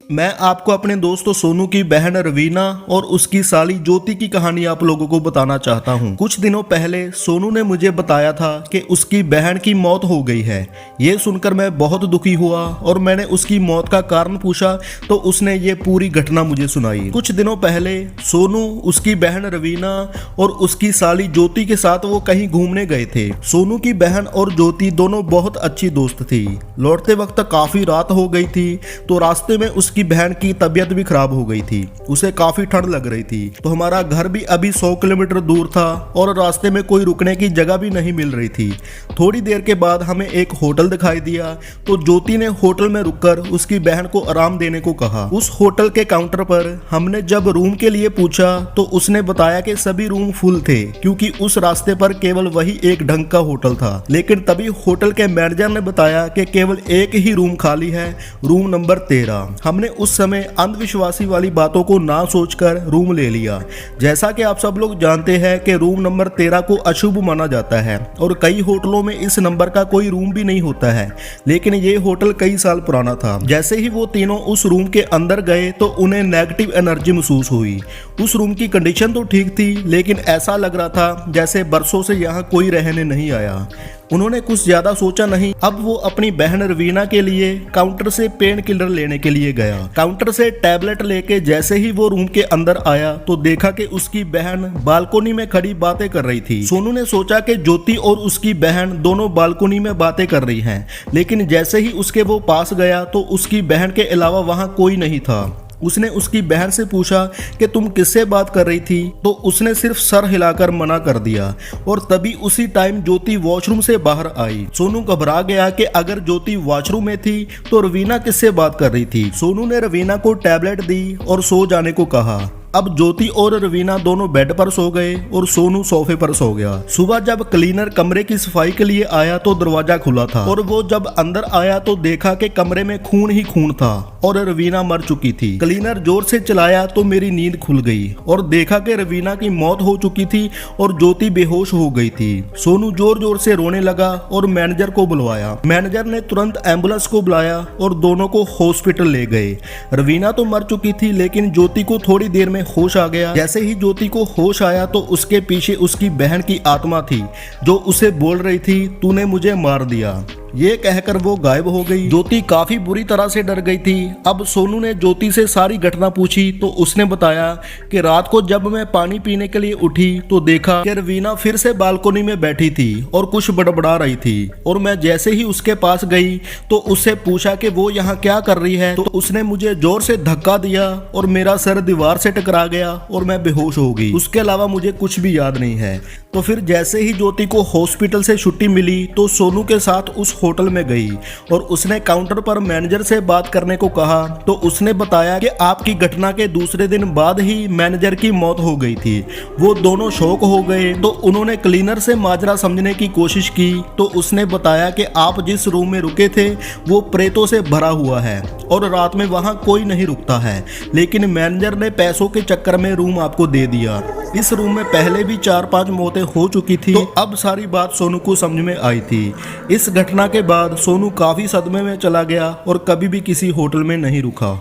मैं आपको अपने दोस्तों सोनू की बहन रवीना और उसकी साली ज्योति की कहानी आप लोगों को बताना चाहता हूं। कुछ दिनों पहले सोनू ने मुझे बताया था कि उसकी बहन की मौत हो गई है। ये सुनकर मैं बहुत दुखी हुआ और मैंने उसकी मौत का कारण पूछा तो उसने ये पूरी घटना मुझे सुनाई। कुछ दिनों पहले सोनू, उसकी बहन रवीना और उसकी साली ज्योति के साथ वो कहीं घूमने गए थे। सोनू की बहन और ज्योति दोनों बहुत अच्छी दोस्त थी। लौटते वक्त काफी रात हो गई थी तो रास्ते में उसकी बहन की तबीयत भी खराब हो गई थी। उसे काफी ठंड लग रही थी तो हमारा घर भी अभी 100 किलोमीटर दूर था और रास्ते में कोई रुकने की जगह भी नहीं मिल रही थी। थोड़ी देर के बाद हमें एक होटल दिखाई दिया तो ज्योति ने होटल में रुककर उसकी बहन को आराम देने को कहा। उस होटल के काउंटर पर हमने जब रूम के लिए पूछा तो उसने बताया कि सभी रूम फुल थे क्योंकि उस रास्ते पर केवल वही एक ढंग का होटल था। लेकिन तभी होटल के मैनेजर ने बताया कि केवल एक ही रूम खाली है, रूम नंबर 13। हमने उस समय अंधविश्वासी वाली बातों को ना सोचकर रूम ले लिया। जैसा कि आप सब लोग जानते हैं कि रूम नंबर 13 को अशुभ माना जाता है और कई होटलों में इस नंबर का कोई रूम भी नहीं होता है। लेकिन ये होटल कई साल पुराना था। जैसे ही वो तीनों उस रूम के अंदर गए तो उन्हें नेगेटिव एनर्जी महसूस हुई। उस रूम की कंडीशन तो ठीक थी लेकिन ऐसा लग रहा था जैसे बरसों से यहाँ कोई रहने नहीं आया। उन्होंने कुछ ज्यादा सोचा नहीं। अब वो अपनी बहन रवीना के लिए काउंटर से पेन किलर लेने के लिए गया। काउंटर से टैबलेट लेके जैसे ही वो रूम के अंदर आया तो देखा कि उसकी बहन बालकोनी में खड़ी बातें कर रही थी। सोनू ने सोचा कि ज्योति और उसकी बहन दोनों बालकोनी में बातें कर रही हैं, लेकिन जैसे ही उसके वो पास गया तो उसकी बहन के अलावा वहां कोई नहीं था। उसने उसकी बहन से पूछा कि तुम किससे बात कर रही थी तो उसने सिर्फ सर हिलाकर मना कर दिया और तभी उसी टाइम ज्योति वॉशरूम से बाहर आई। सोनू घबरा गया कि अगर ज्योति वॉशरूम में थी तो रवीना किससे बात कर रही थी। सोनू ने रवीना को टैबलेट दी और सो जाने को कहा। अब ज्योति और रवीना दोनों बेड पर सो गए और सोनू सोफे पर सो गया। सुबह जब क्लीनर कमरे की सफाई के लिए आया तो दरवाजा खुला था और वो जब अंदर आया तो देखा कि कमरे में खून ही खून था और रवीना मर चुकी थी। क्लीनर जोर से चलाया तो मेरी नींद खुल गई और देखा कि रवीना की मौत हो चुकी थी और ज्योति बेहोश हो गई थी। सोनू जोर जोर से रोने लगा और मैनेजर को बुलवाया। मैनेजर ने तुरंत एम्बुलेंस को बुलाया और दोनों को हॉस्पिटल ले गए। रवीना तो मर चुकी थी लेकिन ज्योति को थोड़ी देर में होश आ गया। जैसे ही ज्योति को होश आया तो उसके पीछे उसकी बहन की आत्मा थी जो उसे बोल रही थी, तूने मुझे मार दिया। ये कहकर वो गायब हो गई। ज्योति काफी बुरी तरह से डर गई थी। अब सोनू ने ज्योति से सारी घटना पूछी तो उसने बताया कि रात को जब मैं पानी पीने के लिए उठी तो देखा कि रवीना फिर से बालकोनी में बैठी थी और कुछ बड़बड़ा रही थी और मैं जैसे ही उसके पास गई तो उससे पूछा कि वो यहाँ क्या कर रही है तो उसने मुझे जोर से धक्का दिया और मेरा सर दीवार से टकरा गया और मैं बेहोश हो गई। उसके अलावा मुझे कुछ भी याद नहीं है। तो फिर जैसे ही ज्योति को हॉस्पिटल से छुट्टी मिली तो सोनू के साथ उस होटल में गई और उसने काउंटर पर मैनेजर से बात करने को कहा तो उसने बताया कि आपकी घटना के दूसरे दिन बाद ही मैनेजर की मौत हो गई थी। वो दोनों शॉक हो गए तो उन्होंने क्लीनर से माजरा समझने की कोशिश की तो उसने बताया कि आप जिस रूम में रुके थे वो प्रेतों से भरा हुआ है और रात में वहां कोई नहीं रुकता है, लेकिन मैनेजर ने पैसों के चक्कर में रूम आपको दे दिया। इस रूम में पहले भी 4-5 मौतें हो चुकी थी तो अब सारी बात सोनू को समझ में आई थी। इस घटना के बाद सोनू काफी सदमे में चला गया और कभी भी किसी होटल में नहीं रुका।